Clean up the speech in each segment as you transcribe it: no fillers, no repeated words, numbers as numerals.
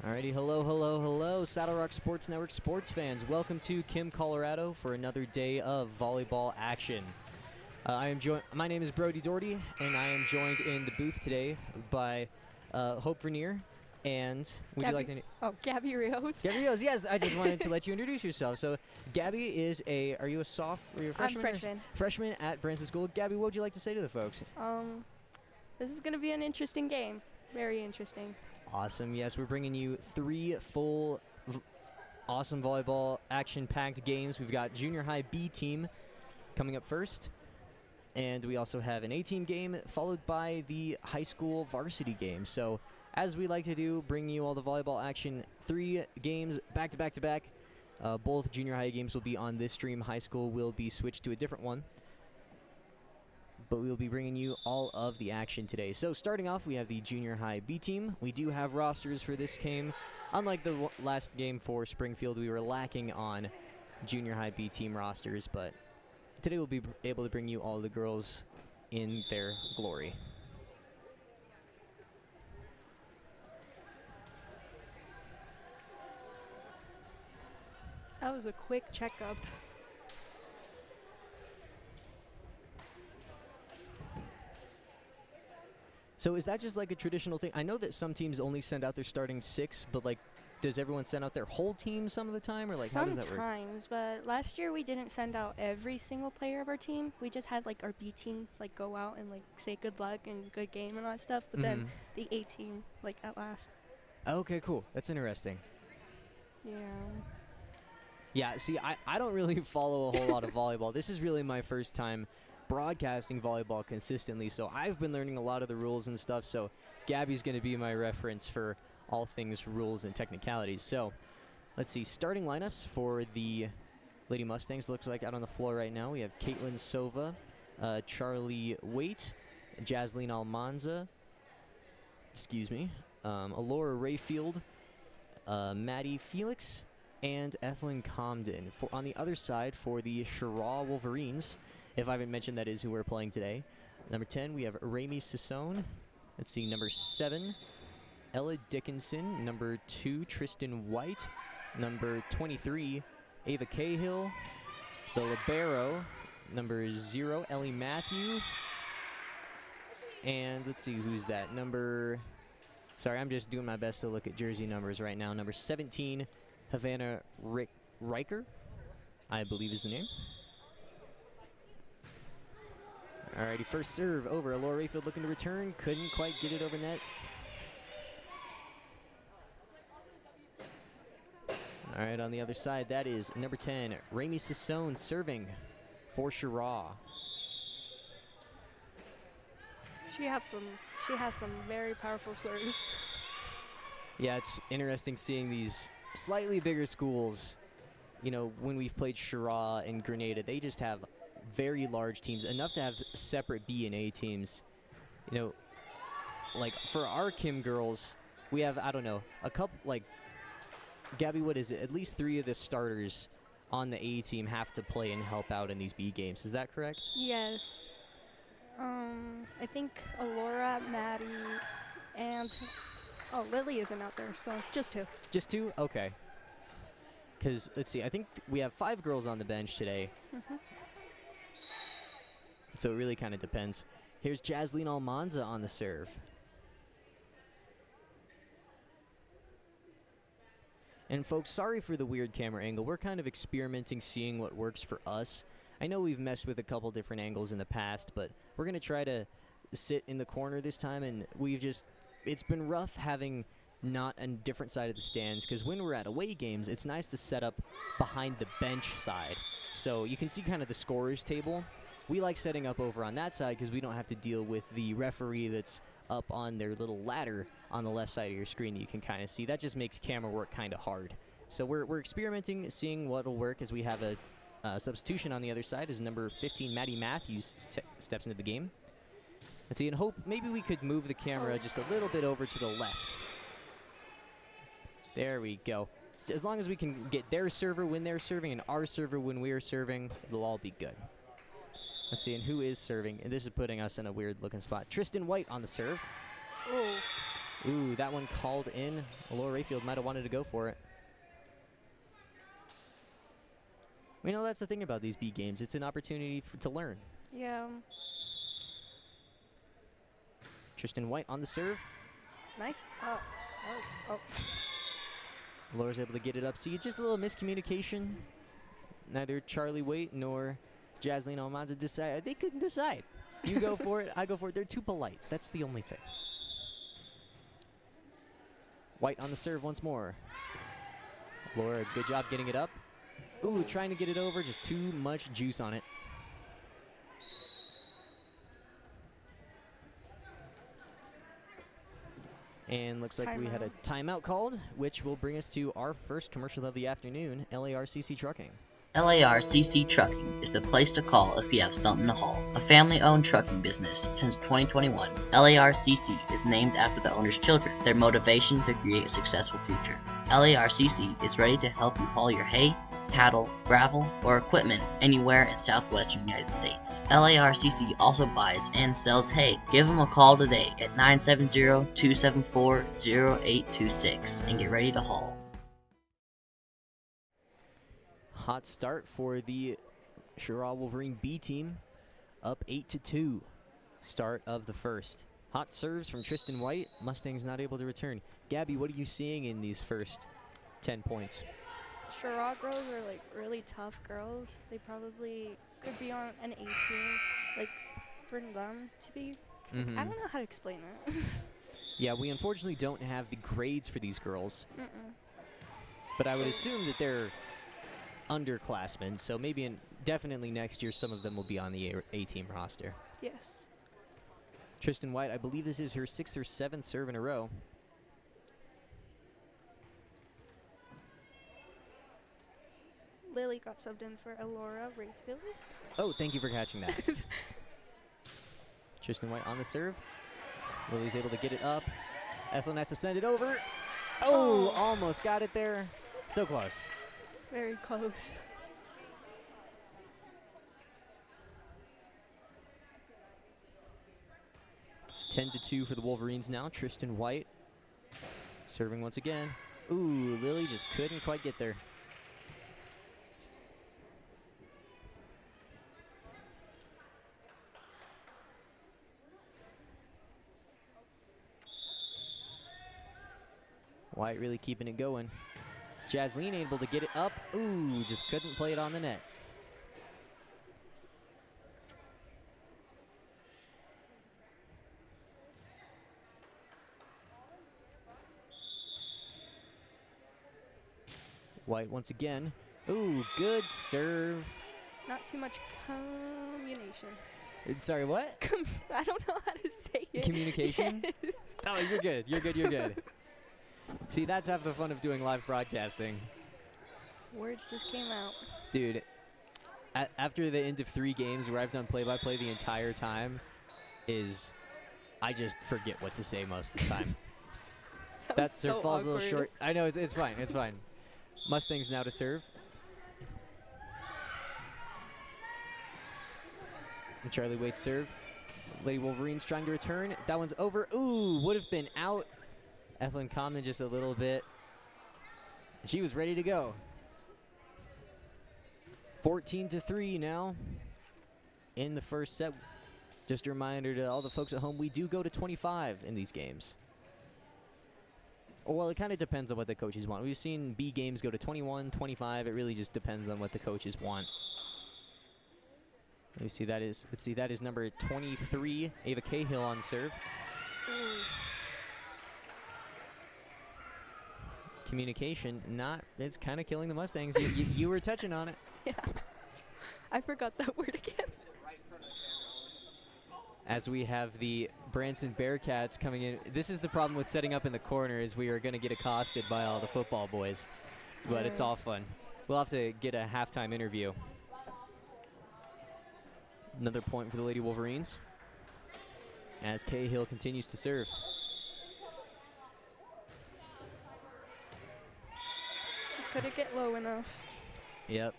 Alrighty, hello, Saddle Rock Sports Network sports fans. Welcome to Kim, Colorado for another day of volleyball action. My name is Brody Doherty, and I am joined in the booth today by Hope Vernier. And would you like to? Gabby Rios. Gabby Rios, yes. I just wanted to let you introduce yourself. So, Gabby is are you a sophomore? Are you a freshman? I'm freshman. Freshman at Branson School. Gabby, what would you like to say to the folks? This is going to be an interesting game. Very interesting. Awesome. Yes, we're bringing you three full, awesome volleyball action-packed games. We've got junior high B team coming up first. And we also have an A-team game followed by the high school varsity game. So, as we like to do, bring you all the volleyball action. 3 games back to back to back. Both junior high games will be on this stream. High school will be switched to a different one. But we will be bringing you all of the action today. So, starting off, we have the junior high B team. We do have rosters for this game. Unlike the last game for Springfield, we were lacking on junior high B team rosters, but today we'll be able to bring you all the girls in their glory. That was a quick checkup. So is that just like a traditional thing? I know that some teams only send out their starting 6, but like, does everyone send out their whole team some of the time, or like how does that work? Sometimes, but last year we didn't send out every single player of our team. We just had like our B team like go out and like say good luck and good game and all that stuff. But then the A team like at last. Okay, cool. That's interesting. Yeah. Yeah. See, I don't really follow a whole lot of volleyball. This is really my first time broadcasting volleyball consistently, so I've been learning a lot of the rules and stuff. So Gabby's going to be my reference for all things rules and technicalities. So let's see, starting lineups for the Lady Mustangs looks like out on the floor right now. We have Caitlin Sova, Charlie Waite, Jasleen Almanza, Alora Rayfield, Maddie Felix, and Ethelyn Comden. On the other side, for the Cheraw Wolverines, if I haven't mentioned, that is who we're playing today. Number 10, we have Rami Sissone. Let's see, number 7, Ella Dickinson. Number 2, Tristan White. Number 23, Ava Cahill. The libero, number 0, Ellie Matthew. And let's see, who's that? Sorry, I'm just doing my best to look at jersey numbers right now. Number 17, Havana Riker, I believe is the name. Alrighty, first serve over. Laura Rayfield looking to return. Couldn't quite get it over net. Alright, on the other side, that is number 10, Rami Sissone serving for Cheraw. She has some very powerful serves. Yeah, it's interesting seeing these slightly bigger schools. You know, when we've played Cheraw and Grenada, they just have very large teams, enough to have separate B and A teams. You know, like for our Kim girls, we have, I don't know, a couple, like, Gabby, what is it? At least 3 of the starters on the A team have to play and help out in these B games. Is that correct? Yes. I think Alora, Maddie, and Lily isn't out there, so just 2. Just 2? Okay. Because, let's see, I think we have 5 girls on the bench today. So it really kind of depends. Here's Jasleen Almanza on the serve. And folks, sorry for the weird camera angle. We're kind of experimenting, seeing what works for us. I know we've messed with a couple different angles in the past, but we're going to try to sit in the corner this time, and it's been rough having not a different side of the stands, because when we're at away games, it's nice to set up behind the bench side. So you can see kind of the scorer's table. We like setting up over on that side because we don't have to deal with the referee that's up on their little ladder on the left side of your screen that you can kind of see. That just makes camera work kind of hard. So we're experimenting, seeing what will work, as we have a substitution on the other side as number 15, Maddie Matthews, steps into the game. Let's see, and hope maybe we could move the camera just a little bit over to the left. There we go. As long as we can get their server when they're serving and our server when we're serving, it'll all be good. Let's see, and who is serving? And this is putting us in a weird-looking spot. Tristan White on the serve. Oh. Ooh, that one called in. Laura Rayfield might have wanted to go for it. You know, that's the thing about these B games. It's an opportunity to learn. Yeah. Tristan White on the serve. Nice. Oh. That was, Laura's able to get it up. See, just a little miscommunication. Neither Charlie Waite nor Jasleen Almanza decided. They couldn't decide. You go for it, I go for it. They're too polite. That's the only thing. White on the serve once more. Laura, good job getting it up. Ooh, trying to get it over. Just too much juice on it. And looks like we had a timeout called, which will bring us to our first commercial of the afternoon, LARCC Trucking. LARCC Trucking is the place to call if you have something to haul. A family-owned trucking business since 2021, LARCC is named after the owner's children, their motivation to create a successful future. LARCC is ready to help you haul your hay, cattle, gravel, or equipment anywhere in southwestern United States. LARCC also buys and sells hay. Give them a call today at 970-274-0826 and get ready to haul. Hot start for the Cheraw Wolverine B team, up 8-2. Start of the first. Hot serves from Tristan White. Mustangs not able to return. Gabby, what are you seeing in these first 10 points? Cheraw girls are like really tough girls. They probably could be on an A team, like for them to be. Like, I don't know how to explain it. Yeah, we unfortunately don't have the grades for these girls. But I would assume that they're underclassmen, so maybe definitely next year some of them will be on the A team roster. Yes. Tristan White, I believe this is her 6th or 7th serve in a row. Lily got subbed in for Laura Rayfield. Oh, thank you for catching that. Tristan White on the serve. Lily's able to get it up. Ethlyn has to send it over. Oh, almost got it there. So close. Very close. Ten to 2 for the Wolverines now. Tristan White serving once again. Ooh, Lily just couldn't quite get there. White really keeping it going. Jasleen able to get it up. Ooh, just couldn't play it on the net. White once again. Ooh, good serve. Not too much communication. Sorry, what? I don't know how to say it. Communication? Yes. Oh, you're good. You're good. You're good. See, that's half the fun of doing live broadcasting. Words just came out. Dude, after the end of 3 games where I've done play-by-play the entire time, I just forget what to say most of the time. That serve falls a little short. I know, it's fine. It's fine. Mustangs now to serve. And Charlie Waite's serve. Lady Wolverines trying to return. That one's over. Ooh, would have been out. Ethlyn Comden just a little bit. She was ready to go. 14-3 now in the first set. Just a reminder to all the folks at home, we do go to 25 in these games. Well, it kind of depends on what the coaches want. We've seen B games go to 21, 25. It really just depends on what the coaches want. Let's see, that is number 23, Ava Cahill on serve. Communication, it's kind of killing the Mustangs. You were touching on it. Yeah. I forgot that word again. As we have the Branson Bearcats coming in. This is the problem with setting up in the corner, is we are going to get accosted by all the football boys. But it's all fun. We'll have to get a halftime interview. Another point for the Lady Wolverines as Cahill continues to serve. Just couldn't get low enough. Yep.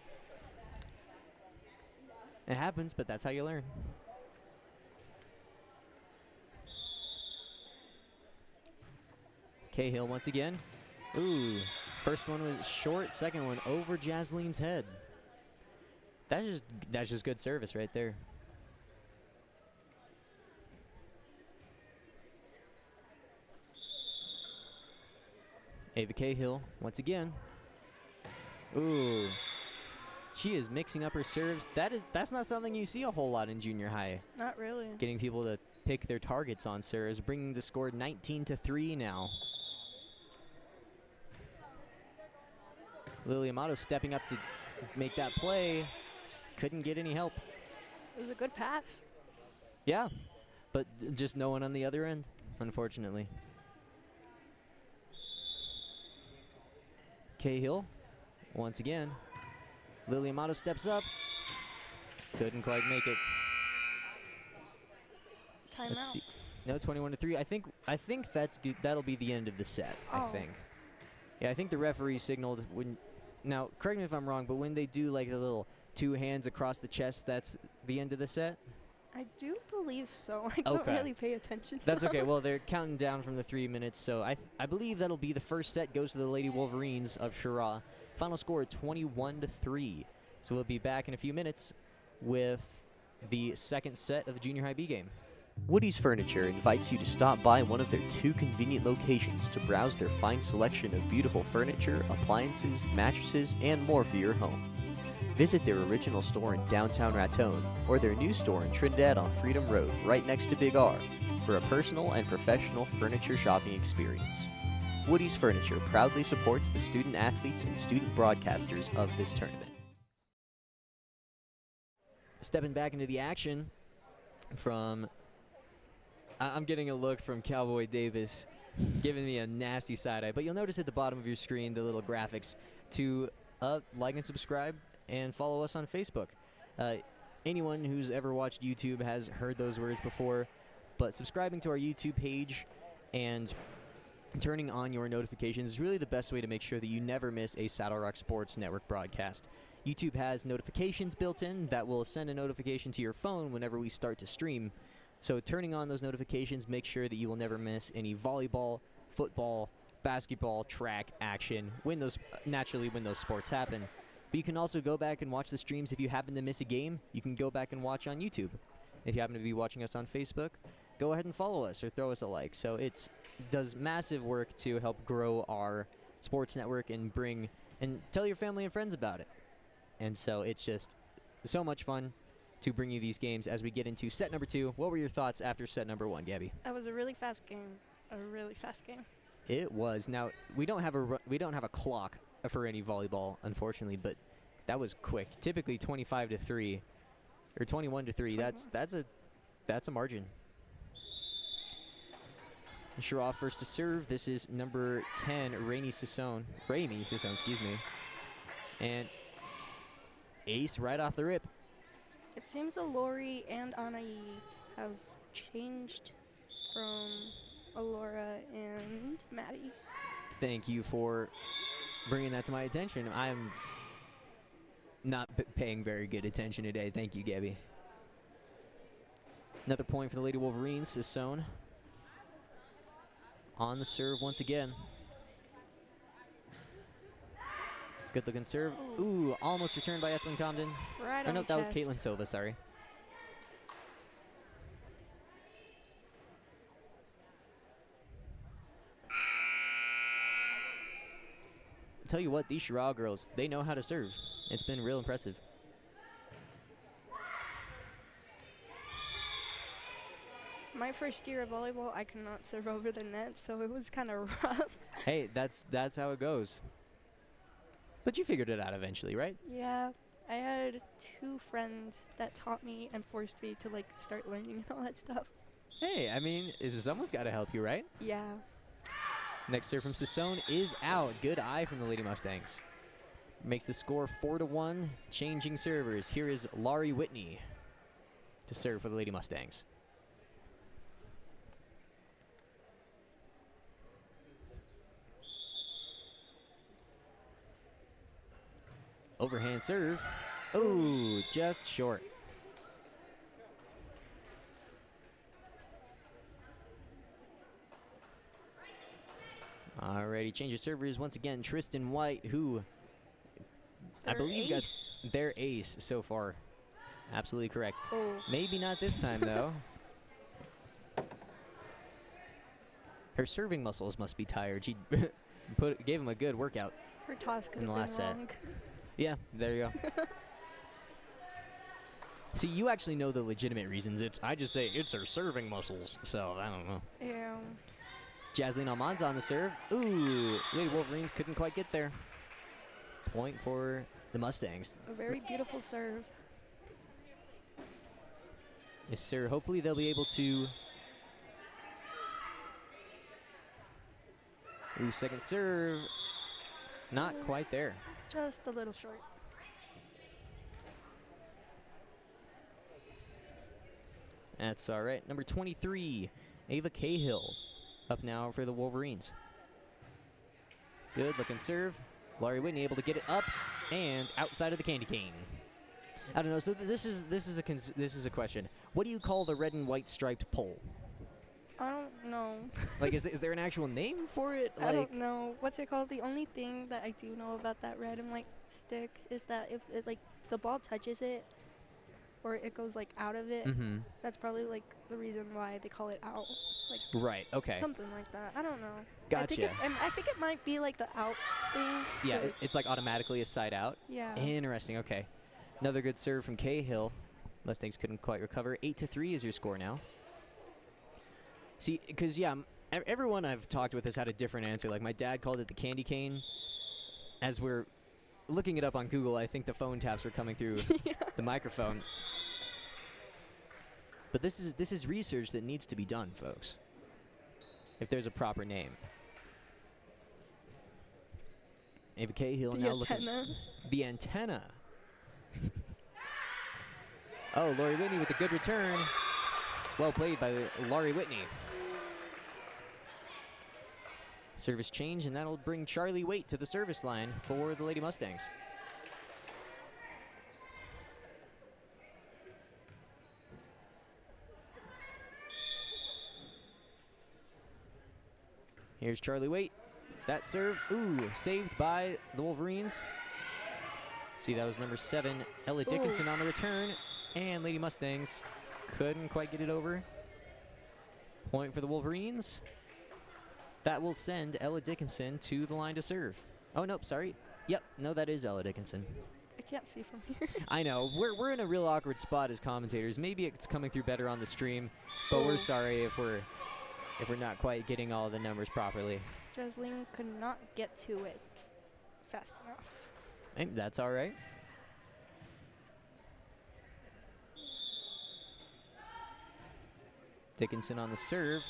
It happens, but that's how you learn. Cahill once again. Ooh, first one was short, second one over Jasline's head. That's just good service right there. Ava Cahill once again. Ooh, she is mixing up her serves. That's not something you see a whole lot in junior high. Not really. Getting people to pick their targets on serves, bringing the score 19-3 now. Lily Amato stepping up to make that play. Just couldn't get any help. It was a good pass. Yeah, but just no one on the other end, unfortunately. Cahill, once again. Lily Amato steps up. Couldn't quite make it. Timeout. Let's see. No, 21-3. I think that's good. That'll be the end of the set. I think. Yeah, I think the referee signaled when. Now, correct me if I'm wrong, but when they do like the little two hands across the chest, that's the end of the set? I do believe so. I don't really pay attention to That's them. okay. Well, they're counting down from the 3 minutes, so I believe that'll be the first set goes to the Lady Wolverines of Cheraw. Final score 21-3. So we'll be back in a few minutes with the second set of the junior high B game. Woody's Furniture invites you to stop by one of their 2 convenient locations to browse their fine selection of beautiful furniture, appliances, mattresses, and more for your home. Visit their original store in downtown Raton or their new store in Trinidad on Freedom Road, right next to Big R, for a personal and professional furniture shopping experience. Woody's Furniture proudly supports the student athletes and student broadcasters of this tournament. Stepping back into the action from... I'm getting a look from Cowboy Davis, giving me a nasty side eye. But you'll notice at the bottom of your screen the little graphics to like and subscribe and follow us on Facebook. Anyone who's ever watched YouTube has heard those words before, but subscribing to our YouTube page and turning on your notifications is really the best way to make sure that you never miss a Saddle Rock Sports Network broadcast. YouTube has notifications built in that will send a notification to your phone whenever we start to stream. So turning on those notifications, make sure that you will never miss any volleyball, football, basketball, track action when those sports happen. But you can also go back and watch the streams. If you happen to miss a game, you can go back and watch on YouTube. If you happen to be watching us on Facebook, go ahead and follow us or throw us a like. So it does massive work to help grow our sports network and tell your family and friends about it. And so it's just so much fun to bring you these games as we get into set number 2. What were your thoughts after set number 1, Gabby? That was a really fast game. A really fast game. It was. Now we don't have a clock for any volleyball, unfortunately, but that was quick. Typically 25-3 or 21-3. That's a margin. Cheraw first to serve. This is number 10, Raimi Sisson, excuse me. And ace right off the rip. It seems Alori and Anai have changed from Alora and Maddie. Thank you for bringing that to my attention. I'm not paying very good attention today. Thank you, Gabby. Another point for the Lady Wolverines. Sisson on the serve once again. Good looking serve. Ooh, almost returned by Ethlyn Comden. Right or on no, the that was chest. Caitlin Silva, sorry. Tell you what, these Cheraw girls, they know how to serve. It's been real impressive. My first year of volleyball, I could not serve over the net, so it was kind of rough. Hey, that's how it goes. But you figured it out eventually, right? Yeah, I had 2 friends that taught me and forced me to like start learning and all that stuff. Hey, I mean, if someone's got to help you, right? Yeah. Next serve from Sisson is out. Good eye from the Lady Mustangs. Makes the score 4-1. Changing servers. Here is Laurie Whitney to serve for the Lady Mustangs. Overhand serve. Oh, just short. Alrighty, change of servers once again. Tristan White, who I Their believe ace. got their ace so far. Absolutely correct. Oh. Maybe not this time though. Her serving muscles must be tired. She gave him a good workout. Her toss could In the have last been set. wrong. Yeah, there you go. See, you actually know the legitimate reasons. I just say it's her serving muscles, so I don't know. Yeah. Jaslyn Almanza on the serve. Ooh, Lady Wolverines couldn't quite get there. Point for the Mustangs. A very beautiful serve. Yes, sir. Hopefully they'll be able to. Ooh, second serve. Not quite there. Just a little short. That's all right. Number 23, Ava Cahill, up now for the Wolverines. Good looking serve. Laurie Whitney able to get it up and outside of the candy cane. I don't know. So this is a question. What do you call the red and white striped pole? I don't know. Like, is there an actual name for it? I Like, don't know. What's it called? The only thing that I do know about that red and white stick is that if it, like, the ball touches it or it goes, like, out of it, mm-hmm. that's probably, like, the reason why they call it out. Like, Right. Okay. something like that. I don't know. Gotcha. I think it might be, like, the out thing. Yeah, to- it's like automatically a side out. yeah. Interesting. Okay. Another good serve from Cahill. Mustangs couldn't quite recover. 8-3 is your score now. See, because, yeah, everyone I've talked with has had a different answer. Like, my dad called it the candy cane. As we're looking it up on Google, I think the phone taps were coming through the microphone. But this is research that needs to be done, folks, if there's a proper name. Ava Cahill The now looking. antenna. The antenna. Oh, Laurie Whitney with a good return. Well played by Laurie Whitney. Service change, and that'll bring Charlie Waite to the service line for the Lady Mustangs. Here's Charlie Waite. That serve, ooh, saved by the Wolverines. See, that was number 7, Ella Dickinson on the return. And Lady Mustangs couldn't quite get it over. Point for the Wolverines. That will send Ella Dickinson to the line to serve. Oh, nope, sorry. Yep, no, that is Ella Dickinson. I can't see from here. I know, we're in a real awkward spot as commentators. Maybe it's coming through better on the stream, but we're sorry if we're not quite getting all the numbers properly. Jesling could not get to it fast enough. Hey, that's all right. Dickinson on the serve.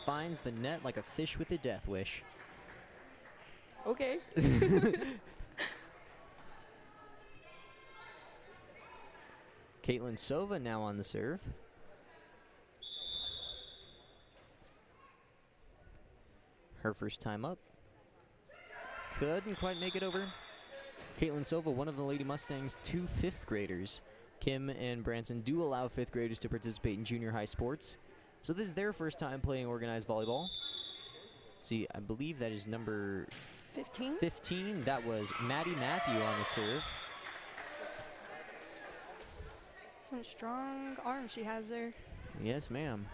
Finds the net like a fish with a death wish. Okay. Caitlin Sova now on the serve. Her first time up. Couldn't quite make it over. Caitlin Sova, one of the Lady Mustangs' 2 fifth graders. Kim and Branson do allow 5th graders to participate in junior high sports. So this is their first time playing organized volleyball. Let's see, I believe that is number 15? 15. That was Maddie Matthew on the serve. Some strong arms she has there. Yes, ma'am.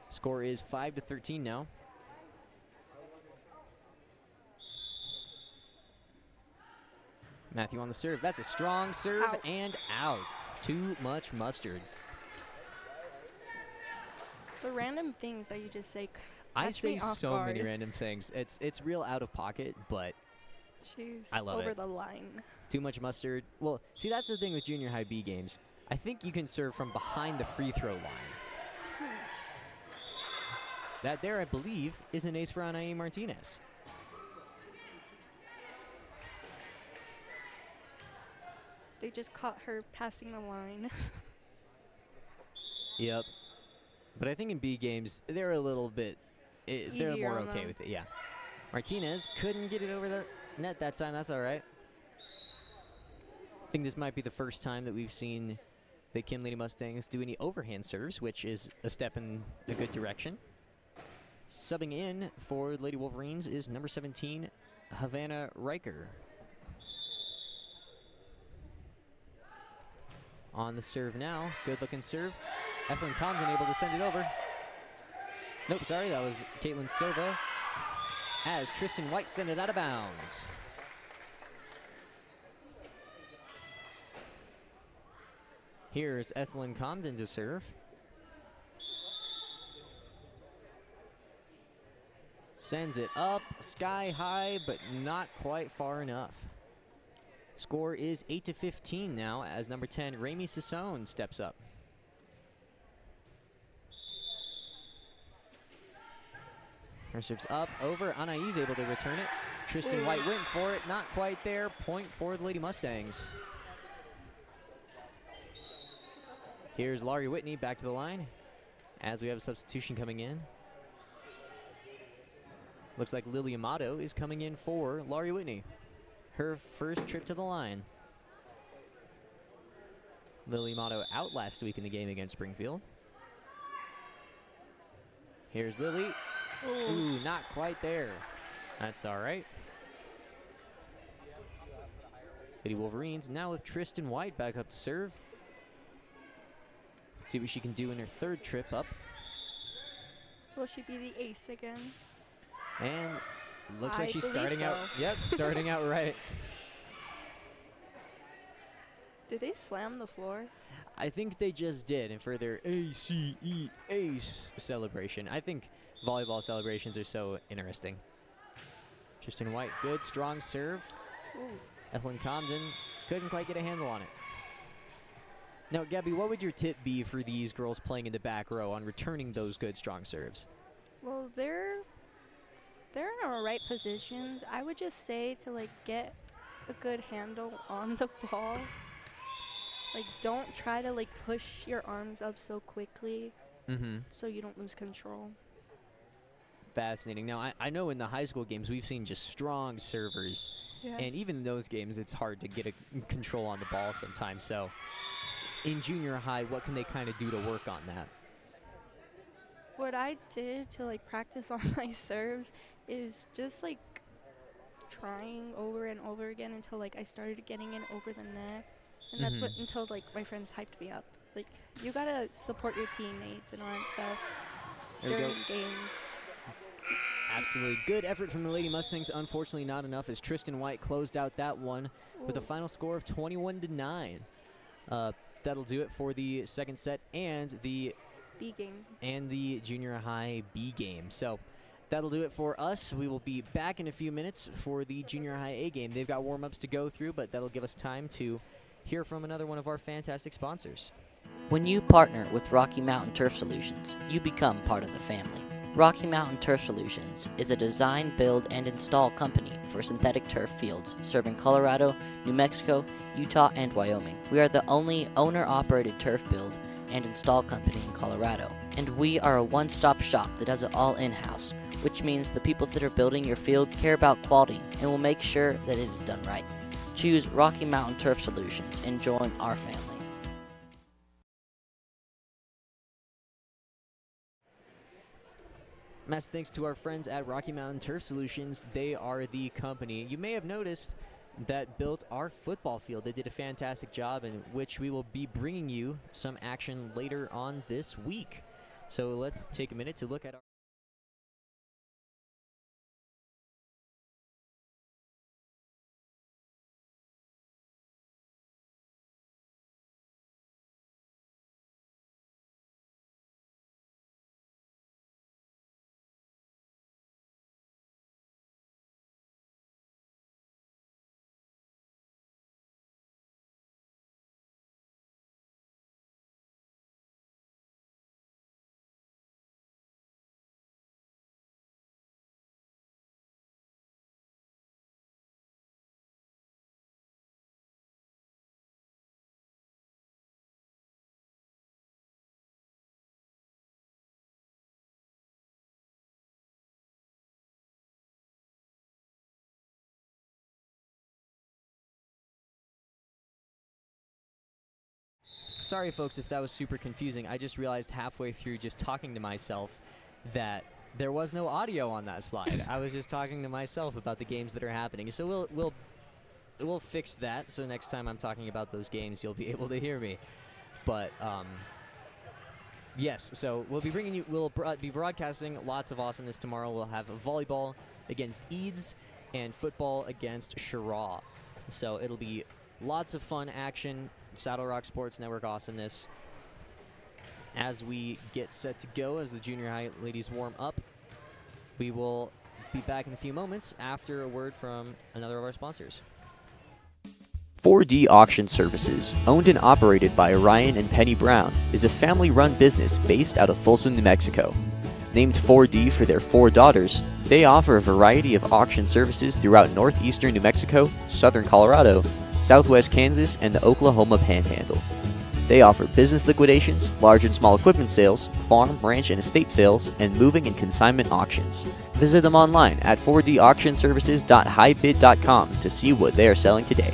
Score is 5-13 now. Matthew on the serve. That's a strong serve Out. and out. Too much mustard. The random things that you just say. I catch say me off so many guard. random things. It's real out of pocket, but She's I love over it. the line. too much mustard. Well, see, that's the thing with junior high B games. I think you can serve from behind the free throw line. That there, I believe, is an ace for Anaí Martinez. They just caught her passing the line. Yep. But I think in B games, they're a little bit, they're Easier more on okay them. with it, yeah. Martinez couldn't get it over the net that time. That's all right. I think this might be the first time that we've seen the Kim Lady Mustangs do any overhand serves, which is a step in a good direction. Subbing in for Lady Wolverines is number 17, Havana Riker. On the serve now. Good looking serve. Ethlyn Comden able to send it over. Nope, sorry, that was Caitlin Silva. As Tristan White sent it out of bounds. Here's Ethlyn Comden to serve. Sends it up, sky high, but not quite far enough. Score is 8-15 now as number 10, Rami Sassone, steps up. Her serves up, over. Anais able to return it. Tristan White went for it, not quite there. Point for the Lady Mustangs. Here's Laurie Whitney back to the line as we have a substitution coming in. Looks like Lily Amato is coming in for Laurie Whitney. Her first trip to the line. Lily Amato out last week in the game against Springfield. Here's Lily. Ooh, not quite there. That's all right. Lady Wolverines now with Tristan White back up to serve. Let's see what she can do in her third trip up. Will she be the ace again? And looks like she's believe starting out. so. Yep, starting out right. Did they slam the floor? I think they just did, and for their ACE celebration. I think volleyball celebrations are so interesting. Tristan White, good, strong serve. Ooh. Ethlyn Comden couldn't quite get a handle on it. Now, Gabby, what would your tip be for these girls playing in the back row on returning those good, strong serves? Well, they're in the right positions. I would just say to like get a good handle on the ball. Like, don't try to like push your arms up so quickly so you don't lose control. Fascinating. Now, I know in the high school games we've seen just strong servers, and even in those games it's hard to get a control on the ball sometimes. So in junior high, what can they kind of do to work on that? What I did to like practice on my serves is just like trying over and over again until like I started getting it over the net. And that's what until like my friends hyped me up. Like, you gotta support your teammates and all that stuff during games. Absolutely. Good effort from the Lady Mustangs. Unfortunately not enough as Tristan White closed out that one with a final score of 21-9. That'll do it for the second set and the B game. And the junior high B game. So that'll do it for us. We will be back in a few minutes for the junior high A game. They've got warm-ups to go through, but that'll give us time to hear from another one of our fantastic sponsors. When you partner with Rocky Mountain Turf Solutions, you become part of the family. Rocky Mountain Turf Solutions is a design, build, and install company for synthetic turf fields serving Colorado, New Mexico, Utah, and Wyoming. We are the only owner-operated turf build and install company in Colorado, and we are a one-stop shop that does it all in-house, which means the people that are building your field care about quality and will make sure that it is done right. Choose Rocky Mountain Turf Solutions and join our family. Massive thanks to our friends at Rocky Mountain Turf Solutions. They are the company you may have noticed that built our football field. They did a fantastic job, in which we will be bringing you some action later on this week. So let's take a minute to look at our Sorry, folks, if that was super confusing. I just realized halfway through just talking to myself that There was no audio on that slide. I was just talking to myself about the games that are happening. So we'll fix that. So next time I'm talking about those games, you'll be able to hear me. But yes, so we'll be bringing you. We'll be broadcasting lots of awesomeness tomorrow. We'll have volleyball against Eads and football against Cheraw. So it'll be lots of fun action. Saddle Rock Sports Network awesomeness. As we get set to go, as the junior high ladies warm up, we will be back in a few moments after a word from another of our sponsors. 4D Auction Services, owned and operated by Ryan and Penny Brown, is a family-run business based out of Folsom, New Mexico. Named 4D for their 4 daughters, they offer a variety of auction services throughout northeastern New Mexico, southern Colorado, southwest Kansas, and the Oklahoma Panhandle. They offer business liquidations, large and small equipment sales, farm, ranch, and estate sales, and moving and consignment auctions. Visit them online at 4dauctionservices.highbid.com to see what they are selling today.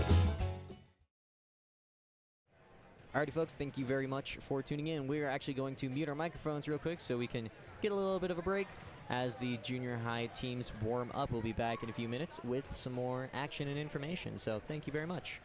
Alrighty, folks, thank you very much for tuning in. We're actually going to mute our microphones real quick so we can get a little bit of a break as the junior high teams warm up. We'll be back in a few minutes with some more action and information. So thank you very much.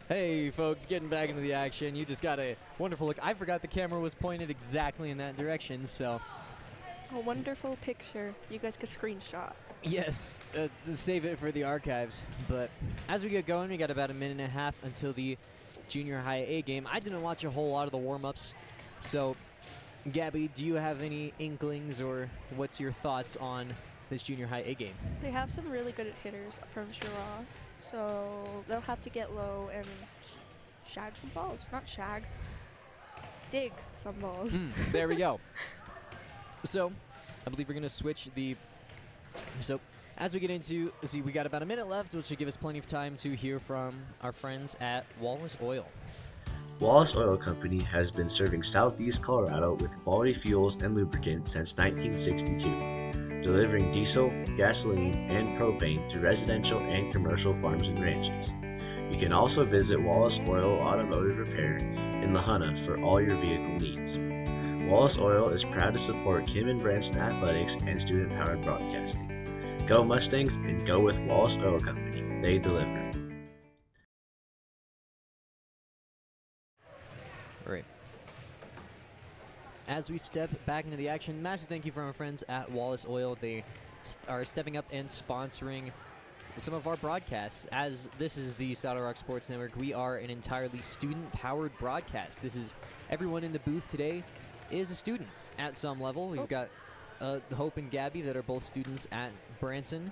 Hey, folks, getting back into the action. You just got a wonderful look. I forgot the camera was pointed exactly in that direction, so A wonderful picture you guys could screenshot. yes, save it for the archives. But as we get going, we got about a minute and a half until the junior high A game. I didn't watch a whole lot of the warm-ups, so Gabby, do you have any inklings or what's your thoughts on this junior high A game? They have some really good hitters from Cheraw, so they'll have to get low and shag some balls. Not shag, dig some balls. There we go. So, I believe we're going to switch the... So, as we get into... See, we got about a minute left, which should give us plenty of time to hear from our friends at Wallace Oil. Wallace Oil Company has been serving southeast Colorado with quality fuels and lubricants since 1962, delivering diesel, gasoline, and propane to residential and commercial farms and ranches. You can also visit Wallace Oil Automotive Repair in La Junta for all your vehicle needs. Wallace Oil is proud to support Kim and Branson athletics and student-powered broadcasting. Go Mustangs and go with Wallace Oil Company. They deliver. All right. As we step back into the action, massive thank you from our friends at Wallace Oil. They are stepping up and sponsoring some of our broadcasts. As this is the LARCC Sports Network, we are an entirely student-powered broadcast. This is everyone in the booth today is a student at some level. We've got Hope and Gabby that are both students at Branson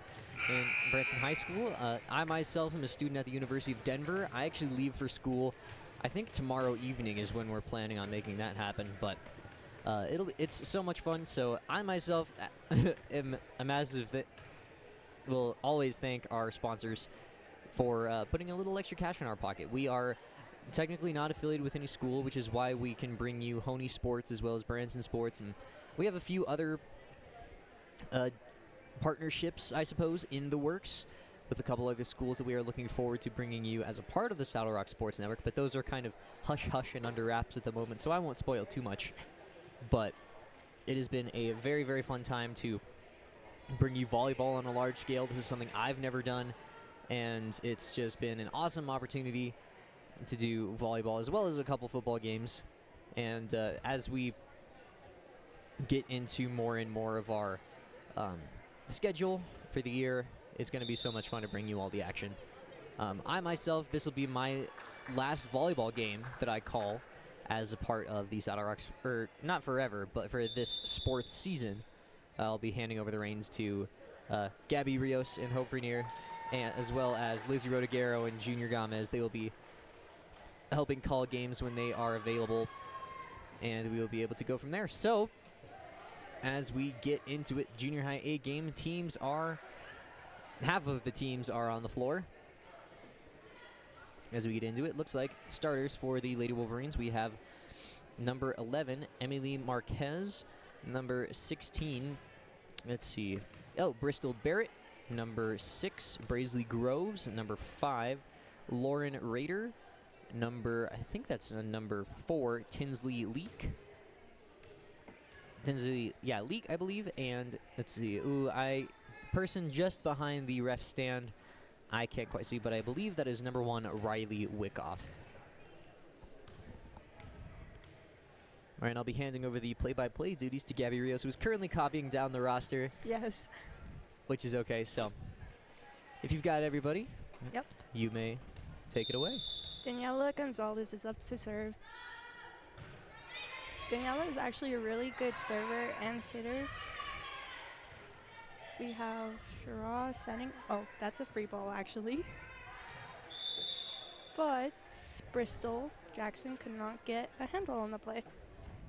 and Branson High School. I myself am a student at the University of Denver. I actually leave for school. I think tomorrow evening is when we're planning on making that happen, but it's so much fun. So I myself am a massive will always thank our sponsors for putting a little extra cash in our pocket. We are technically not affiliated with any school, which is why we can bring you Honey Sports as well as Branson Sports, and we have a few other partnerships, I suppose, in the works with a couple other schools that we are looking forward to bringing you as a part of the LARCC Sports Network, but those are kind of hush-hush and under wraps at the moment, so I won't spoil too much. But it has been a very, very fun time to bring you volleyball on a large scale. This is something I've never done, and it's just been an awesome opportunity to do volleyball as well as a couple football games. And as we get into more and more of our schedule for the year, it's going to be so much fun to bring you all the action. I myself, this will be my last volleyball game that I call as a part of these LARCC, or not forever, but for this sports season. I'll be handing over the reins to Gabby Rios and Hope Rainier, and as well as Lizzie Rodiguero and Junior Gomez. They will be helping call games when they are available, and we will be able to go from there. So, as we get into it, junior high A game, half of the teams are on the floor. As we get into it, looks like starters for the Lady Wolverines, we have number 11, Emily Marquez, number 16, let's see, Bristol Barrett, number 6, Braisley Groves, number 5, Lauren Rader, I think that's number 4, Tinsley Leak. Leak, I believe, and let's see, person just behind the ref stand, I can't quite see, but I believe that is number 1, Riley Wickoff. All right, I'll be handing over the play-by-play duties to Gabby Rios, who's currently copying down the roster. Yes. Which is okay, so if you've got everybody, Yep. You may take it away. Daniela Gonzalez is up to serve. Daniela is actually a really good server and hitter. We have Cheraw setting. Oh, that's a free ball, actually. But Bristol Jackson could not get a handle on the play.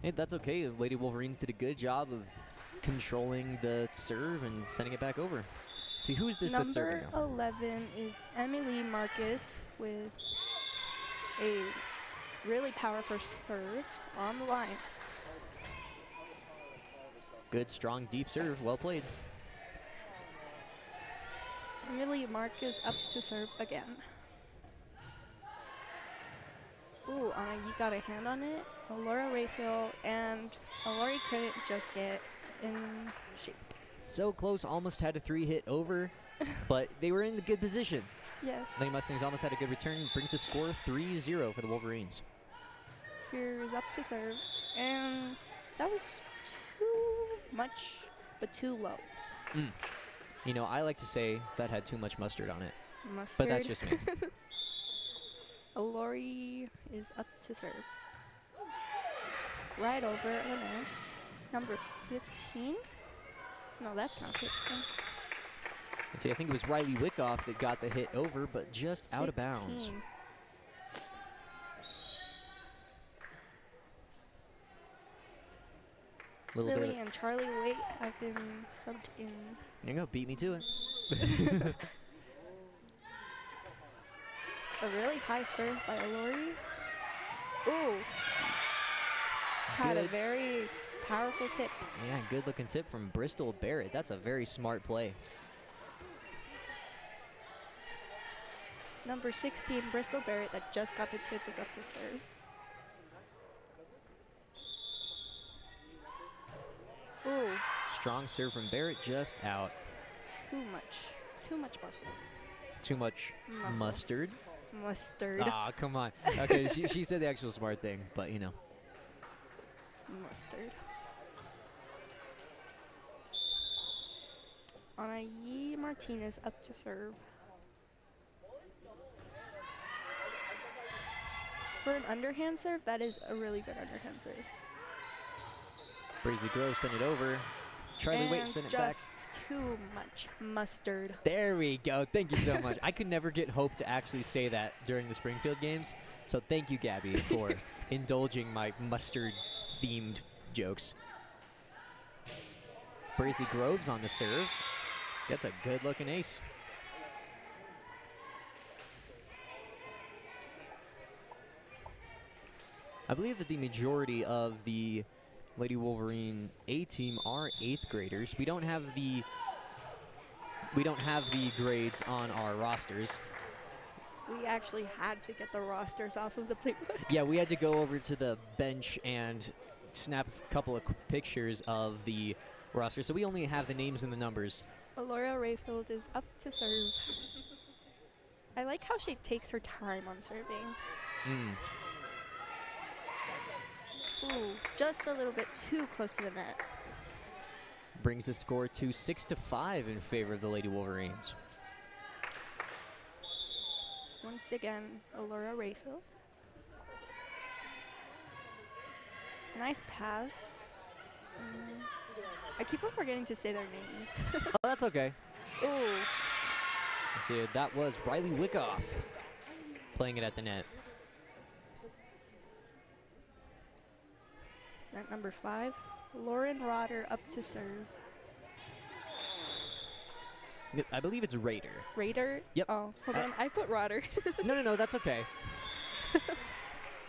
Hey, that's okay. The Lady Wolverines did a good job of controlling the serve and sending it back over. Let's see, who's this that's serving now? Number 11 is Emily Marcus with a really powerful serve on the line. Good, strong, deep serve. Well played. Emily Marcus up to serve again. Ooh, you got a hand on it. Laura Rayfield and Lori couldn't just get in shape. So close, almost had a 3 hit over, but they were in the good position. Yes. Lady Mustangs almost had a good return. Brings the score 3-0 for the Wolverines. Here's up to serve. And that was too much, but too low. You know, I like to say that had too much mustard on it. Mustard. But that's just me. Lori is up to serve. Right over the net. Number 15? No, that's not 15. Let's see, I think it was Riley Wickoff that got the hit over, but just out of bounds. 16. Lily and Charlie Waite have been subbed in. There you go, beat me to it. A really high serve by Lori. Ooh. Had a Good. very powerful tip. Yeah, good looking tip from Bristol Barrett. That's a very smart play. Number 16, Bristol Barrett, that just got the tip, is up to serve. Ooh, Strong serve from Barrett, just out. too much muscle. Too much Muscle. mustard. Mustard. Ah, come on. Okay, she said the actual smart thing, but you know. Mustard. Anayi Martinez up to serve. For an underhand serve, that is a really good underhand serve. Braisley Grove sent it over. Charlie Waite sent it back. Just too much mustard. There we go. Thank you so much. I could never get Hope to actually say that during the Springfield games. So thank you, Gabby, for indulging my mustard-themed jokes. Braisley Groves on the serve. That's a good-looking ace. I believe that the majority of the Lady Wolverine A team are 8th graders. We don't have the grades on our rosters. We actually had to get the rosters off of the playbook. Yeah, we had to go over to the bench and snap a couple of pictures of the roster. So we only have the names and the numbers. Alora Rayfield is up to serve. I like how she takes her time on serving. Ooh, just a little bit too close to the net. Brings the score to 6-5 in favor of the Lady Wolverines. Once again, Alora Rayfield. Nice pass. I keep on forgetting to say their names. Oh, that's okay. Ooh, Let's see, that was Riley Wickoff playing it at the net. net number 5. Lauren Rotter up to serve. I believe it's Raider. Raider? Yep. Oh, hold on. I put Rotter. No, that's okay.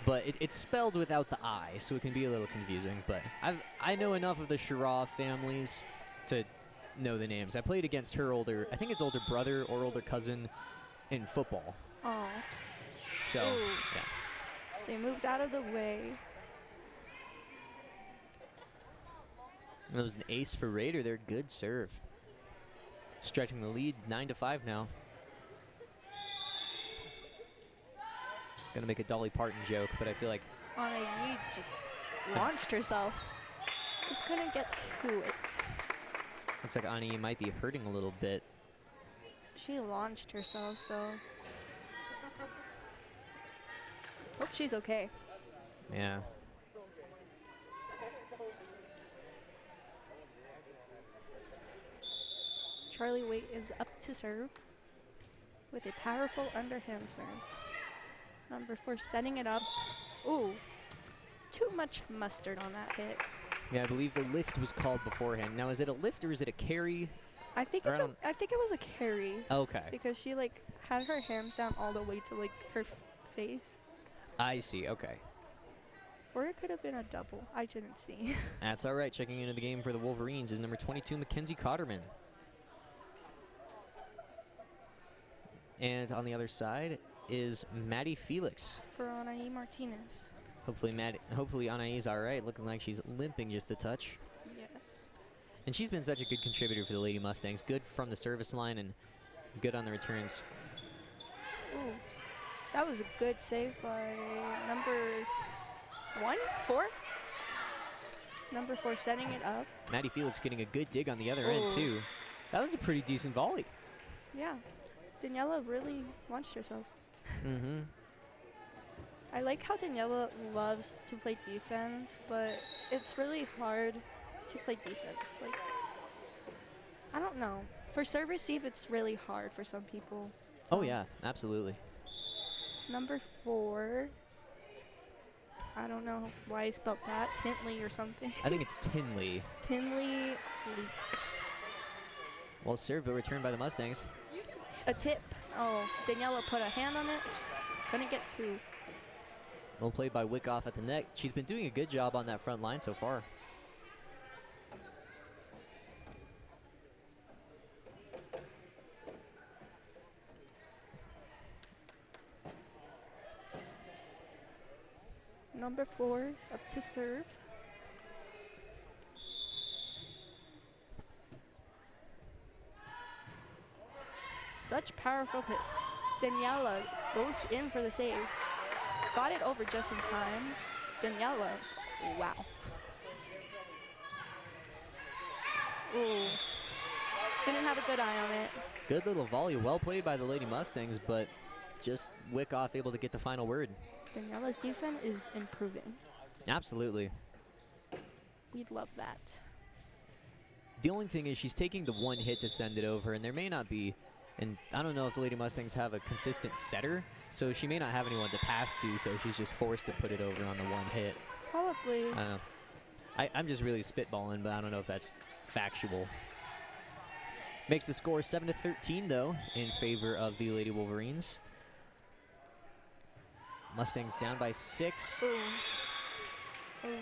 But it's spelled without the I, so it can be a little confusing. But I know enough of the Cheraw families to know the names. I played against her older brother or older cousin in football. Oh. So, Ooh. yeah. They moved out of the way. And that was an ace for Raider. They're good serve. Stretching the lead 9-5 now. Gonna make a Dolly Parton joke, but I feel like Anna Yee just launched herself. Just couldn't get to it. looks like Ani might be hurting a little bit. She launched herself, so hope she's okay. Yeah. Charlie Waite is up to serve with a powerful underhand serve. Number 4 setting it up. Ooh, too much mustard on that hit. Yeah, I believe the lift was called beforehand. Now, is it a lift or is it a carry? I think Or I think it was a carry Okay, because she like had her hands down all the way to like her face, I see. Okay, or it could have been a double. I didn't see. that's all right. Checking into the game for the Wolverines is number 22, Mackenzie Cotterman. And on the other side is Maddie Felix. For Anaí Martinez. Hopefully Anai's all right. Looking like she's limping just a touch. Yes. And she's been such a good contributor for the Lady Mustangs. Good from the service line and good on the returns. Ooh, that was a good save by number 4? Number 4 setting it up. Maddie Felix getting a good dig on the other end, Ooh. too. That was a pretty decent volley. Yeah, Daniela really launched herself. Mm-hmm. I like how Daniela loves to play defense, but it's really hard to play defense. Like, I don't know. For serve receive, it's really hard for some people. Oh, yeah, absolutely. Number 4. I don't know why I spelled that. Tintley or something. I think it's Tinley. Tinley Leak. Well served, but returned by the Mustangs. A tip. Oh, Daniela put a hand on it. Couldn't get to. Well played by Wickoff at the net. She's been doing a good job on that front line so far. Number 4 is up to serve. Such powerful hits. Daniela goes in for the save. Got it over just in time. Daniela, wow. Ooh, didn't have a good eye on it. Good little volley, well played by the Lady Mustangs, but just Wickoff able to get the final word. Daniela's defense is improving. Absolutely. We'd love that. The only thing is she's taking the one hit to send it over, and there may not be, and I don't know if the Lady Mustangs have a consistent setter, so she may not have anyone to pass to, so she's just forced to put it over on the one hit. Probably. I don't know. I'm just really spitballing, but I don't know if that's factual. Makes the score 7-13, though, in favor of the Lady Wolverines. Mustangs down by 6. Ooh.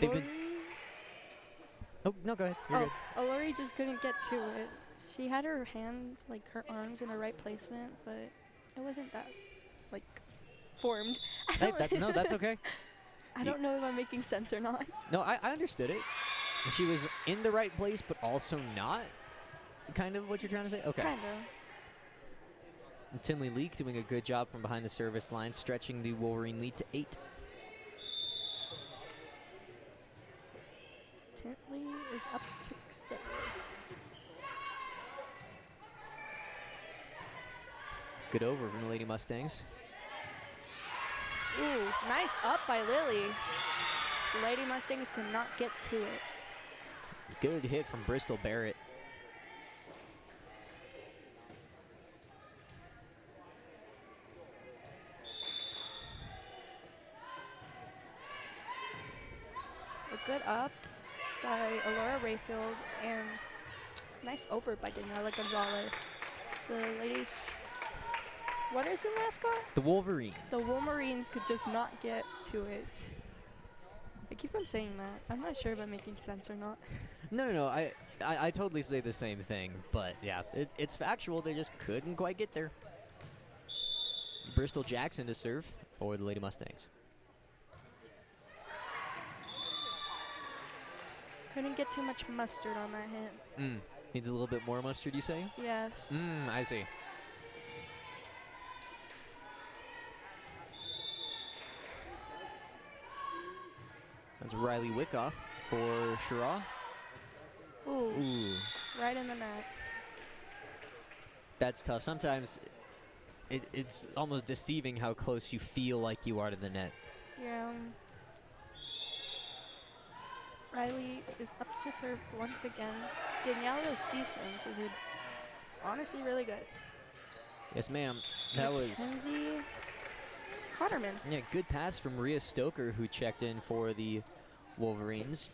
They've been- Oh, no, go ahead. You're good. Alori just couldn't get to it. She had her hand, like her arms in the right placement, but it wasn't that, like, formed. Hey, no, that's okay. I don't know if I'm making sense or not. No, I understood it. She was in the right place, but also not. Kind of what you're trying to say? Okay. Kinda. And Tinley Leak doing a good job from behind the service line, stretching the Wolverine lead to 8. Tintley is up to 7. Good over from the Lady Mustangs. Ooh, nice up by Lily. The Lady Mustangs could not get to it. Good hit from Bristol Barrett. A good up by Alora Rayfield and nice over by Daniela Gonzalez. The ladies, what is the mascot? The Wolverines. The Wolverines could just not get to it. I keep on saying that. I'm not sure if I'm making sense or not. No. I totally say the same thing, but yeah, it's factual. They just couldn't quite get there. Bristol Jackson to serve for the Lady Mustangs. Couldn't get too much mustard on that hit. Needs a little bit more mustard, you say? Yes. I see. That's Riley Wickoff for Cheraw. Ooh, right in the net. That's tough. Sometimes it's almost deceiving how close you feel like you are to the net. Yeah. Riley is up to serve once again. Daniela's defense is honestly really good. Yes, ma'am. That was Mackenzie Cotterman. yeah, good pass from Rhea Stoker, who checked in for the Wolverines.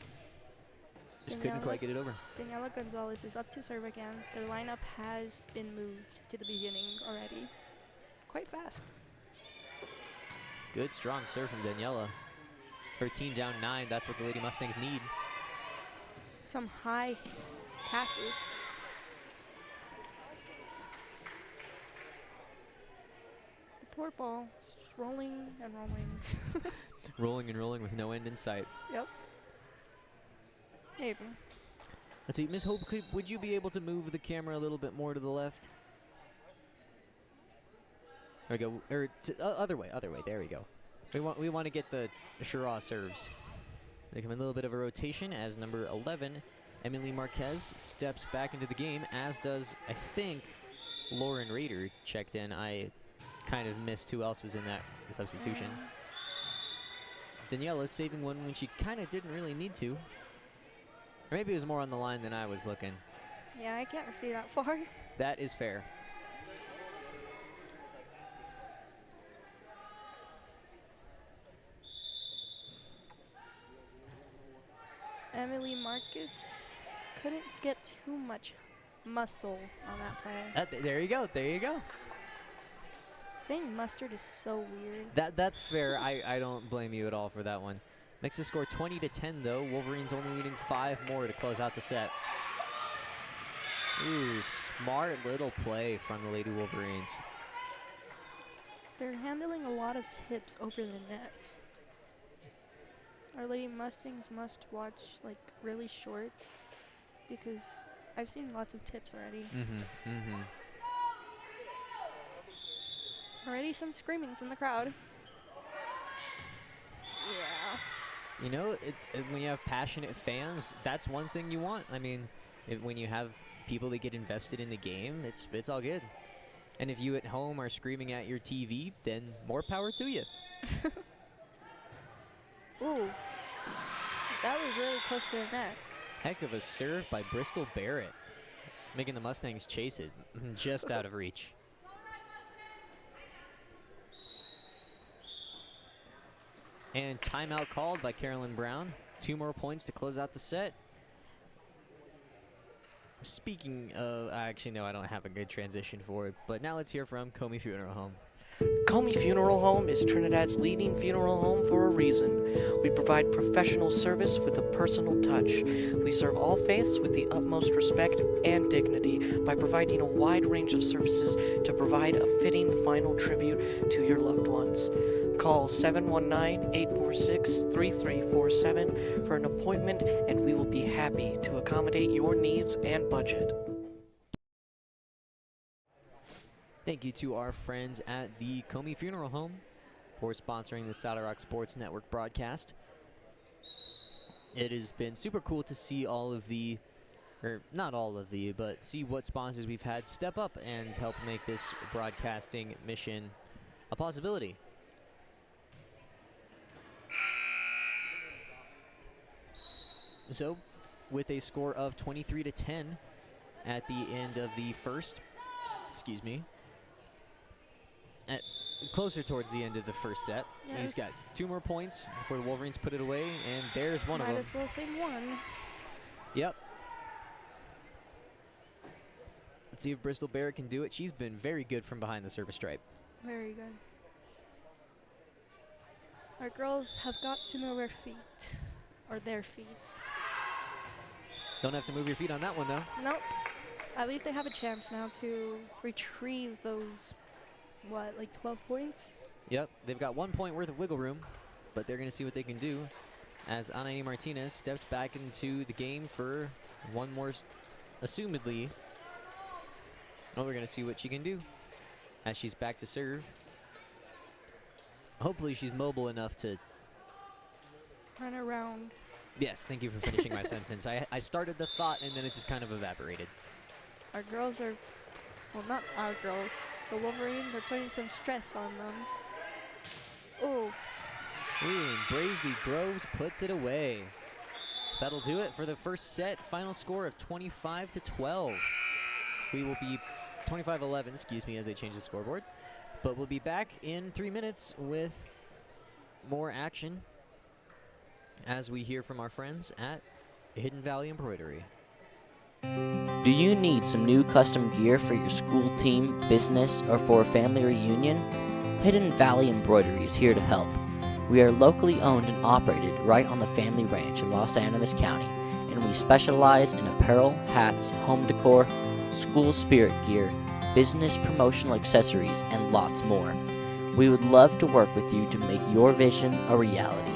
Just couldn't quite get it over. Daniela Gonzalez is up to serve again. Their lineup has been moved to the beginning already. Quite fast. Good, strong serve from Daniela. Her team down 9. That's what the Lady Mustangs need. Some high passes. The poor ball just rolling and rolling. Rolling and rolling with no end in sight. Yep. Maybe. Let's see, Miss Hope, would you be able to move the camera a little bit more to the left? There we go. Or other way. There we go. We want to get the Cheraw serves. They come in a little bit of a rotation as number 11, Emily Marquez, steps back into the game, as does, I think, Lauren Rader checked in. I kind of missed who else was in that substitution. Daniela saving one when she kind of didn't really need to. Or maybe it was more on the line than I was looking. Yeah, I can't see that far. That is fair. Emily Marcus couldn't get too much muscle on that play. There you go. There you go. Saying mustard is so weird. That's fair. I don't blame you at all for that one. Makes the score 20-10 though. Wolverines only needing 5 more to close out the set. Ooh, smart little play from the Lady Wolverines. They're handling a lot of tips over the net. Our Lady Mustangs must watch like really shorts because I've seen lots of tips already. Already some screaming from the crowd. Yeah. You know, when you have passionate fans, that's one thing you want. I mean, when you have people that get invested in the game, it's all good. And if you at home are screaming at your TV, then more power to you. Ooh, that was really close to the net. Heck of a serve by Bristol Barrett, making the Mustangs chase it just out of reach. And timeout called by Carolyn Brown. 2 more points to close out the set. Speaking of, actually, no, I don't have a good transition for it, but now let's hear from Comi Funeral Home. Comi Funeral Home is Trinidad's leading funeral home for a reason. We provide professional service with a personal touch. We serve all faiths with the utmost respect and dignity by providing a wide range of services to provide a fitting final tribute to your loved ones. Call 719-846-3347 for an appointment, and we will be happy to accommodate your needs and budget. Thank you to our friends at the Comi Funeral Home for sponsoring the Saddle Rock Sports Network broadcast. It has been super cool to see all of the, or not all of the, but see what sponsors we've had step up and help make this broadcasting mission a possibility. So, with a score of 23-10 at the end of the first, closer towards the end of the first set. Yes. He's got 2 more points before the Wolverines put it away, and there's one of them. Might as well say one. Yep. Let's see if Bristol Barrett can do it. She's been very good from behind the service stripe. Very good. Our girls have got to move their feet, or their feet. Don't have to move your feet on that one, though. Nope. At least they have a chance now to retrieve those, what, like 12 points? Yep, they've got 1 point worth of wiggle room, but they're going to see what they can do as Anaí Martinez steps back into the game for one more, assumedly. Well, we're going to see what she can do as she's back to serve. Hopefully she's mobile enough to Run around. Yes, thank you for finishing my sentence. I started the thought and then it just kind of evaporated. Our girls are, well, not our girls. The Wolverines are putting some stress on them. Ooh. Ooh, and Braisley Groves puts it away. That'll do it for the first set. Final score of 25-12. We will be 25-11, excuse me, as they change the scoreboard. But we'll be back in 3 minutes with more action as we hear from our friends at Hidden Valley Embroidery. Do you need some new custom gear for your school team, business, or for a family reunion? Hidden Valley Embroidery is here to help. We are locally owned and operated right on the family ranch in Los Animas County, and we specialize in apparel, hats, home decor, school spirit gear, business promotional accessories, and lots more. We would love to work with you to make your vision a reality.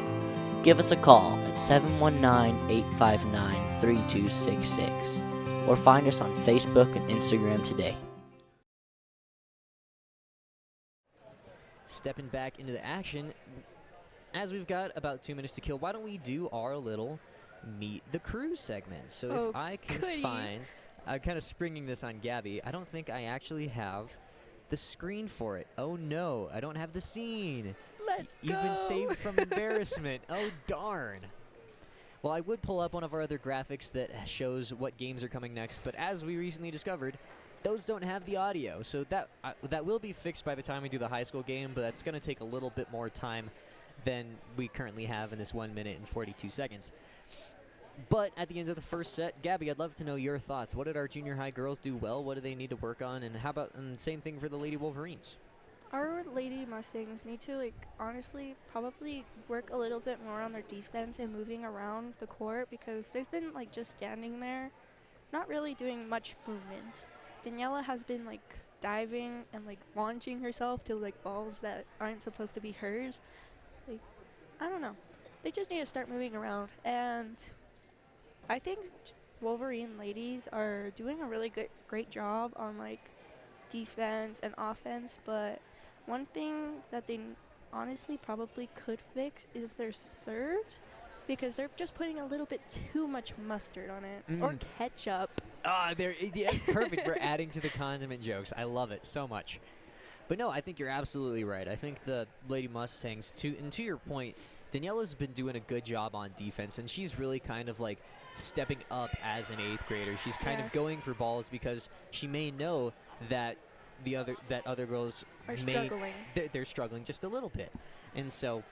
Give us a call at 719-859-3266 or find us on Facebook and Instagram today. stepping back into the action. As we've got about 2 minutes to kill, why don't we do our little Meet the Crew segment? So if I can find, I'm kind of springing this on Gabby. I don't think I actually have the screen for it. Oh no, I don't have the scene. Let's go. You've been saved from embarrassment. Oh darn. Well, I would pull up one of our other graphics that shows what games are coming next, but as we recently discovered, those don't have the audio. So that will be fixed by the time we do the high school game, but that's going to take a little bit more time than we currently have in this 1 minute and 42 seconds. But at the end of the first set, Gabby, I'd love to know your thoughts. What did our junior high girls do well? What do they need to work on? And how about same thing for the Lady Wolverines? Our Lady Mustangs need to, like, honestly, probably work a little bit more on their defense and moving around the court because they've been, like, just standing there, not really doing much movement. Daniela has been, like, diving and, like, launching herself to, like, balls that aren't supposed to be hers. Like, I don't know. They just need to start moving around. And I think Wolverine ladies are doing a really great job on, like, defense and offense, but one thing that they honestly probably could fix is their serves because they're just putting a little bit too much mustard on it or ketchup. Ah, perfect for adding to the condiment jokes. I love it so much. But no, I think you're absolutely right. I think the Lady Mustangs, to your point, Daniela's been doing a good job on defense, and she's really kind of like stepping up as an 8th grader. She's kind of going for balls because she may know that other girls are struggling. They're struggling just a little bit, and so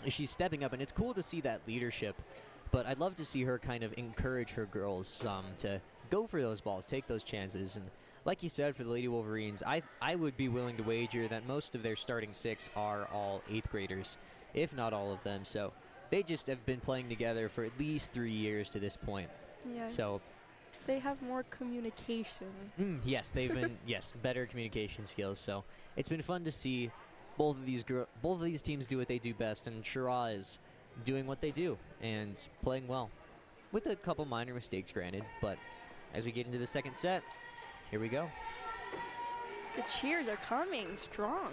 she's stepping up, and it's cool to see that leadership. But I'd love to see her kind of encourage her girls to go for those balls, take those chances, and like you said, for the Lady Wolverines, I would be willing to wager that most of their starting 6 are all 8th graders, if not all of them. So they just have been playing together for at least 3 years to this point. Yes. So they have more communication. Yes, they've been better communication skills. So it's been fun to see both of these teams do what they do best, and Cheraw is doing what they do and playing well, with a couple minor mistakes granted. But as we get into the second set, here we go. The cheers are coming strong.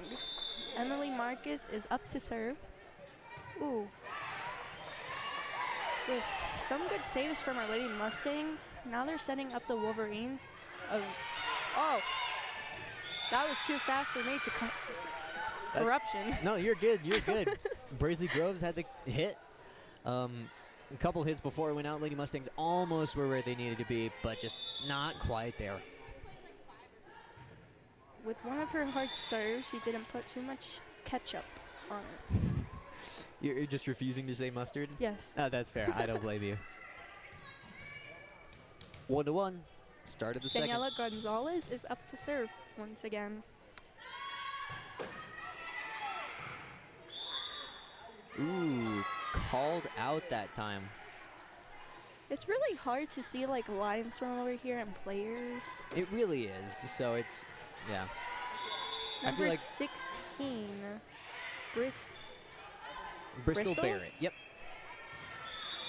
Emily Marcus is up to serve. Ooh. With some good saves from our Lady Mustangs, now they're setting up the Wolverines. Oh, that was too fast for me to corruption. No, you're good. You're good. Braisley Groves had the hit. A couple hits before it went out. Lady Mustangs almost were where they needed to be, but just not quite there. With one of her hard serves, she didn't put too much ketchup on it. You're just refusing to say mustard? Yes. Oh, that's fair. I don't blame you. 1-1. Start of the second. Daniela Gonzalez is up to serve once again. Ooh, called out that time. It's really hard to see like lines from over here and players. It really is. So it's, yeah. Number I feel like 16, Bristol Barrett. Yep.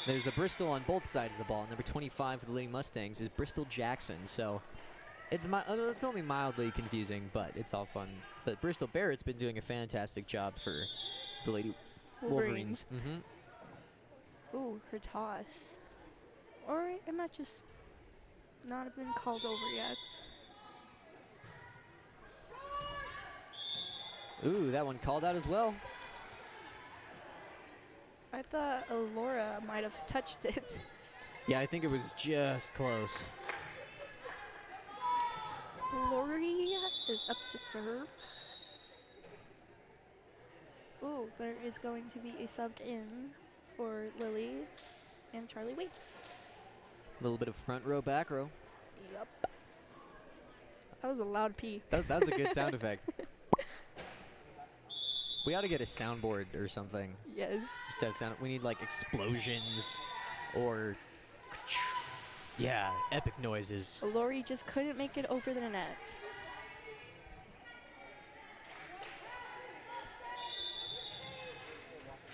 There's a Bristol on both sides of the ball. Number 25 for the Lady Mustangs is Bristol Jackson. So it's only mildly confusing, but it's all fun. But Bristol Barrett's been doing a fantastic job for the Lady Wolverines. Ooh, her toss. Or it might just not have been called over yet. Ooh, that one called out as well. I thought Laura might have touched it. Yeah, I think it was just close. Lori is up to serve. Ooh, there is going to be a subbed in for Lily and Charlie Waits. A little bit of front row, back row. Yup. That was a loud pee. That was a good sound effect. We ought to get a soundboard or something. Yes. Just to have sound. We need like explosions or, yeah, epic noises. Lori just couldn't make it over the net.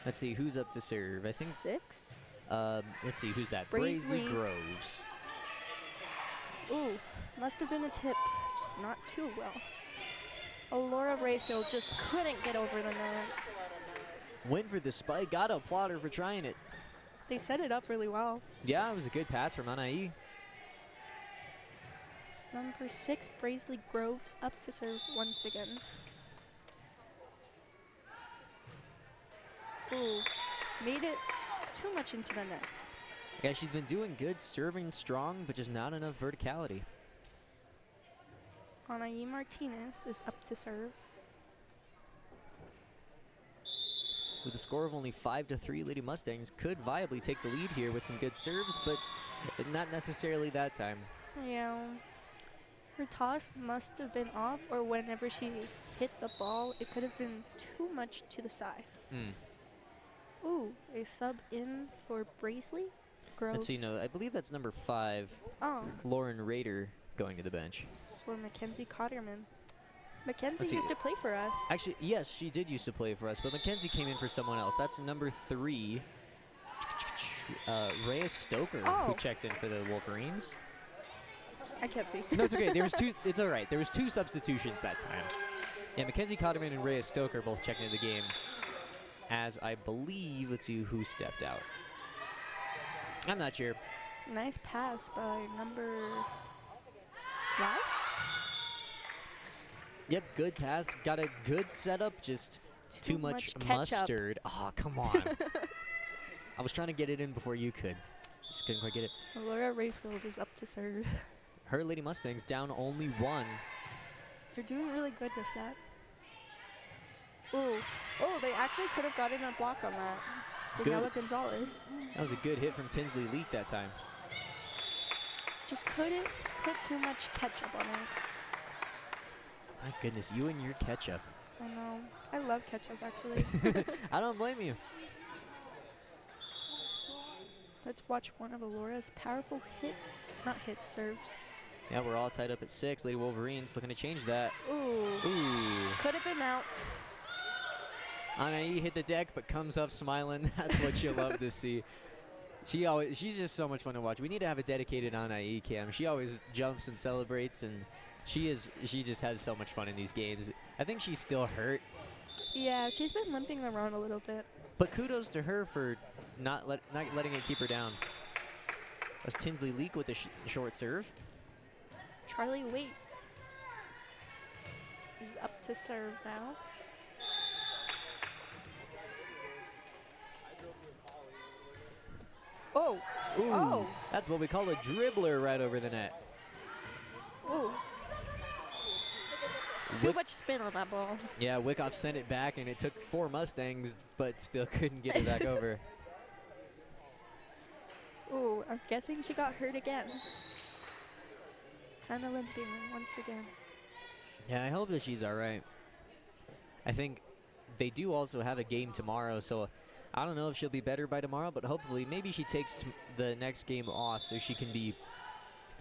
Let's see who's up to serve. I think 6. let's see who's that. Braisley Groves. Ooh, must have been a tip. Not too well. Alora Rayfield just couldn't get over the net. Went for the spike. Gotta applaud her for trying it. They set it up really well. Yeah, it was a good pass from Anai. Number 6, Braisley Groves, up to serve once again. Ooh, made it too much into the net. Yeah, she's been doing good, serving strong, but just not enough verticality. Anaí Martinez is up to serve. With a score of only 5-3, Lady Mustangs could viably take the lead here with some good serves, but not necessarily that time. Yeah. Her toss must have been off, or whenever she hit the ball, it could have been too much to the side. Ooh, a sub in for Braisley Groves. Let's see, no, I believe that's number 5, Oh, Lauren Rader, going to the bench. for Mackenzie Cotterman. Mackenzie Let's see. used to play for us. Actually, yes, she did used to play for us, but Mackenzie came in for someone else. That's number 3, Rhea Stoker, who Oh. checks in for the Wolverines. I can't see. No, it's okay. There was 2. It's all right. There was 2 substitutions that time. Yeah, Mackenzie Cotterman and Rhea Stoker both checked into the game. As I believe, let's see who stepped out. I'm not sure. Nice pass by number 5. Yep, good pass. Got a good setup. Just too much ketchup. mustard. Oh, come on. I was trying to get it in before you could. Just couldn't quite get it. Laura Rayfield is up to serve. Her Lady Mustangs down only 1. They're doing really good this set. Ooh. Oh, they actually could have gotten a block on that. Daniela Gonzalez That was a good hit from Tinsley Leak that time. just couldn't put too much ketchup on it. My goodness, you and your ketchup. I know. I love ketchup, actually. I don't blame you. Let's watch one of Alora's powerful hits. Not hits, serves. Yeah, we're all tied up at 6. Lady Wolverines looking to change that. Ooh. Ooh. Could have been out. Anai hit the deck, but comes up smiling. That's what you love to see. She's just so much fun to watch. We need to have a dedicated Anai cam. She always jumps and celebrates, and she just has so much fun in these games. I think she's still hurt, Yeah, she's been limping around a little bit. but kudos to her for not letting it keep her down. That's Tinsley Leak with the short serve. Charlie Waite is up to serve now. Oh. Ooh, Oh. that's what we call a dribbler right over the net. Ooh. Too Wick- much spin on that ball. Yeah, Wyckoff sent it back, and it took 4 Mustangs, but still couldn't get it back over. Ooh, I'm guessing she got hurt again. Kind of limping once again. Yeah, I hope that she's all right. I think they do also have a game tomorrow, so I don't know if she'll be better by tomorrow, but hopefully maybe she takes the next game off so she can be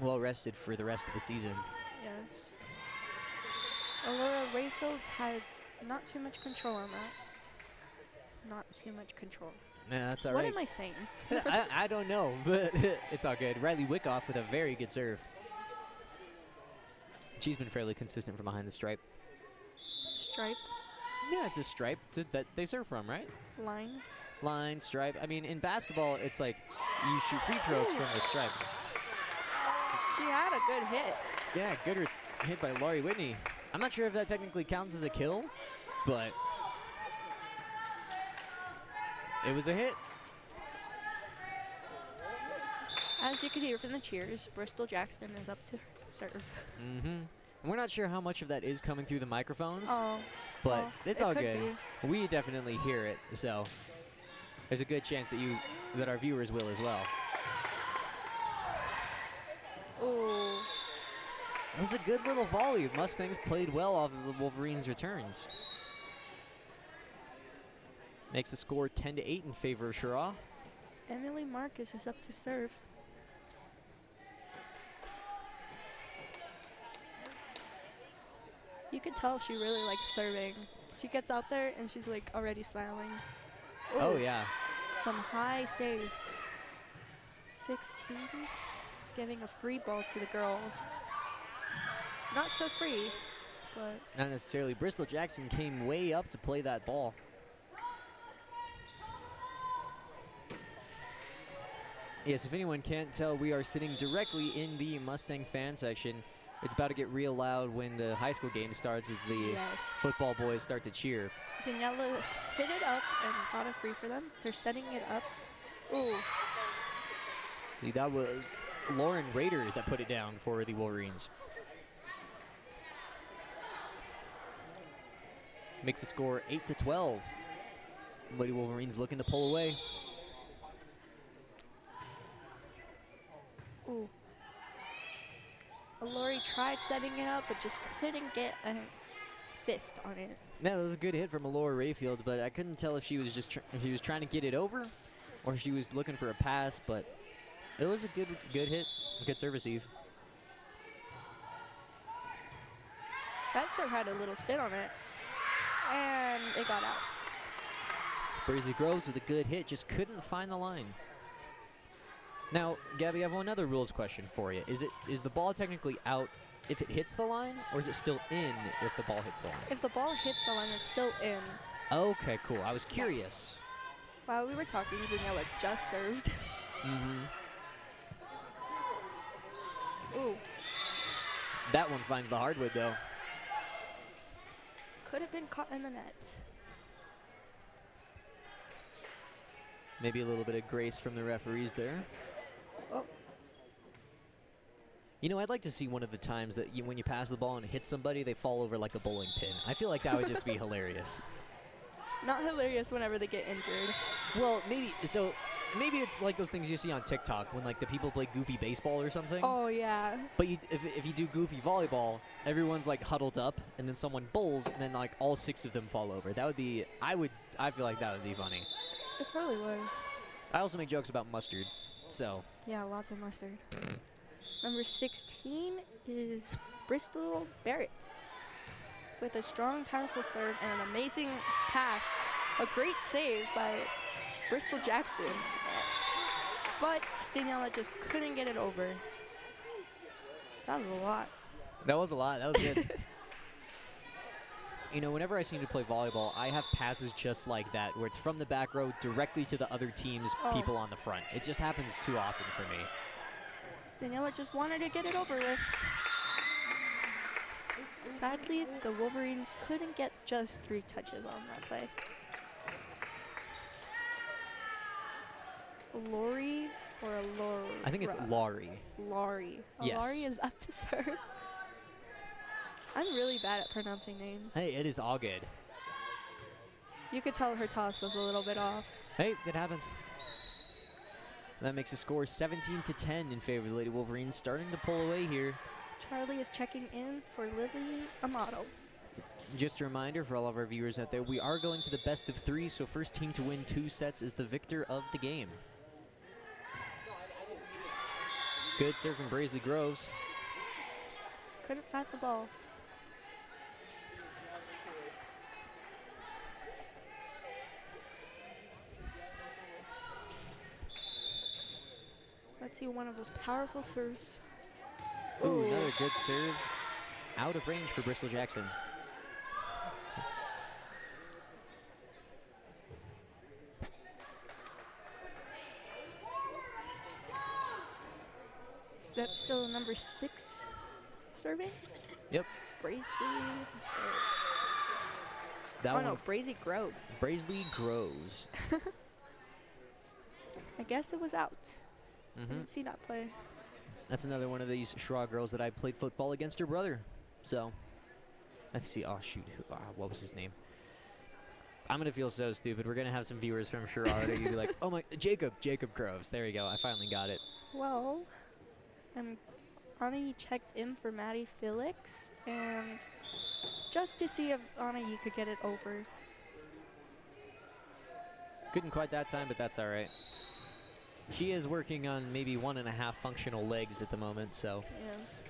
well rested for the rest of the season. Yes. Alora Rayfield had not too much control on that. Not too much control. Yeah, that's all What right. am I saying? I don't know, but it's all good. Riley Wyckoff with a very good serve. She's been fairly consistent from behind the stripe. Stripe, Yeah, it's a stripe that they serve from, right? line. Line, stripe. I mean, in basketball, it's like you shoot free throws from the stripe. She had a good hit. Yeah, good hit by Laurie Whitney. I'm not sure if that technically counts as a kill, but it was a hit. As you could hear from the cheers, Bristol Jackson is up to serve. And we're not sure how much of that is coming through the microphones, Oh, but well, it's it all could good. We definitely hear it, so there's a good chance that our viewers will as well. Ooh. It was a good little volley. Mustangs played well off of the Wolverines' returns. Makes the score 10-8 in favor of Cheraw. Emily Marcus is up to serve. You could tell she really likes serving. She gets out there and she's like already smiling. Oh, Ooh, yeah. some high save. 16, giving a free ball to the girls. Not so free. but Not necessarily. Bristol Jackson came way up to play that ball. Yes, if anyone can't tell, we are sitting directly in the Mustang fan section. It's about to get real loud when the high school game starts as the yes. football boys start to cheer. Daniela hit it up and got a free for them. They're setting it up. Ooh. See, that was Lauren Rader that put it down for the Wolverines. Makes the score 8-12. Lady Wolverines looking to pull away. Ooh. Lori tried setting it up, but just couldn't get a fist on it. No, that was a good hit from Alora Rayfield, but I couldn't tell if she was just if she was trying to get it over, or if she was looking for a pass. But it was a good hit, a good service, Eve. That serve had a little spin on it, and it got out. Braisley Groves with a good hit, just couldn't find the line. Now, Gabby, I have another rules question for you. Is the ball technically out if it hits the line, or is it still in if the ball hits the line? If the ball hits the line, it's still in. Okay, cool. I was curious. While we were talking, Daniela just served. Mm-hmm. Ooh, That one finds the hardwood, though. could have been caught in the net. Maybe a little bit of grace from the referees there. Oh, You know, I'd like to see one of the times that when you pass the ball and hit somebody, they fall over like a bowling pin. I feel like that would just be hilarious. not hilarious whenever they get injured. Well, maybe it's like those things you see on TikTok when like the people play goofy baseball or something. Oh, yeah. But if you do goofy volleyball, everyone's like huddled up, and then someone bowls, and then like all 6 of them fall over. That would be I feel like that would be funny. It probably would. I also make jokes about mustard, so Yeah, lots of mustard. Number 16 is Bristol Barrett with a strong, powerful serve and an amazing pass. A great save by Bristol Jackson. But Daniela just couldn't get it over. That was a lot. that was a lot. That was good. You know, whenever I seem to play volleyball, I have passes just like that, where it's from the back row directly to the other team's people on the front. It just happens too often for me. Daniela just wanted to get it over with. Sadly, the Wolverines couldn't get just 3 touches on that play. Lori or Laura? I think it's Laurie. Laurie. Yes. Laurie is up to serve. I'm really bad at pronouncing names. Hey, it is all good. You could tell her toss was a little bit off. Hey, that happens. That makes the score 17-10 in favor of the Lady Wolverines, starting to pull away here. Charlie is checking in for Lily Amato. Just a reminder for all of our viewers out there, we are going to the best of 3, so first team to win 2 sets is the victor of the game. Good serve from Braisley Groves. Couldn't find the ball. Let's see one of those powerful serves. Ooh, another good serve. Out of range for Bristol Jackson. That's still number 6 serving. Yep. Braisley. That one, no, Braisley Grove. Braisley Groves. I guess it was out. Mhm. Didn't see that play. That's another one of these Cheraw girls that I played football against her brother. So, let's see. Oh, shoot. What was his name? I'm going to feel so stupid. We're going to have some viewers from Cheraw that are going to be like, oh my, Jacob Groves. There you go. I finally got it. Well, Anna checked in for Maddie Felix, and just to see if Anna could get it over. Couldn't quite that time, but that's all right. She is working on maybe 1.5 functional legs at the moment, so. Yes.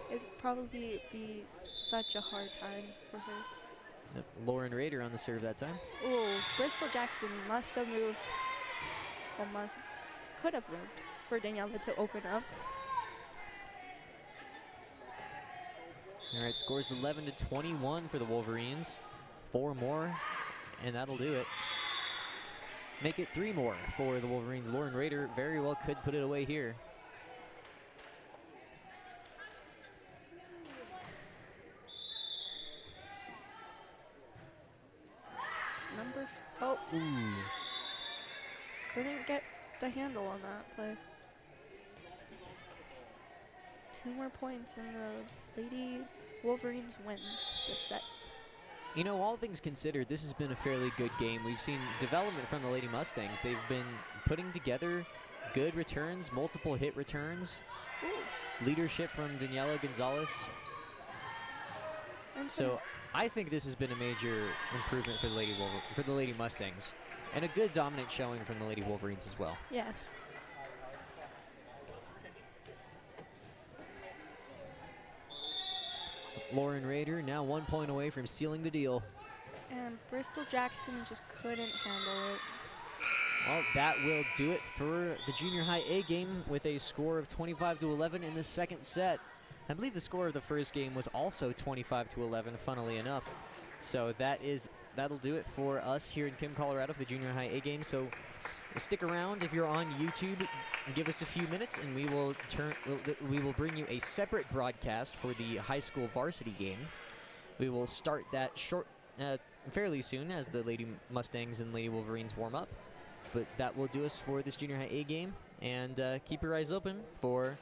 It'd probably be such a hard time for her. Yep. Lauren Rader on the serve that time. Ooh, Bristol Jackson must have moved, or could have moved for Daniela to open up. All right, scores 11 to 21 for the Wolverines. 4 more, and that'll do it. Make it 3 more for the Wolverines. Lauren Rader very well could put it away here. Oh, Ooh. couldn't get the handle on that play. 2 more points and the Lady Wolverines win the set. You know, all things considered, this has been a fairly good game. We've seen development from the Lady Mustangs. They've been putting together good returns, multiple hit returns. Ooh. Leadership from Daniela Gonzalez. And So I think this has been a major improvement for the Lady Mustangs, and a good dominant showing from the Lady Wolverines as well. yes. Lauren Rader now 1 point away from sealing the deal. And Bristol Jackson just couldn't handle it. Well, that will do it for the junior high A game with a score of 25 to 11 in the second set. I believe the score of the first game was also 25 to 11, funnily enough. So that'll do it for us here in Kim, Colorado for the junior high A game. So stick around if you're on YouTube. Give us a few minutes, and we will bring you a separate broadcast for the high school varsity game. We will start that fairly soon as the Lady Mustangs and Lady Wolverines warm up. But that will do us for this junior high A game, and keep your eyes open for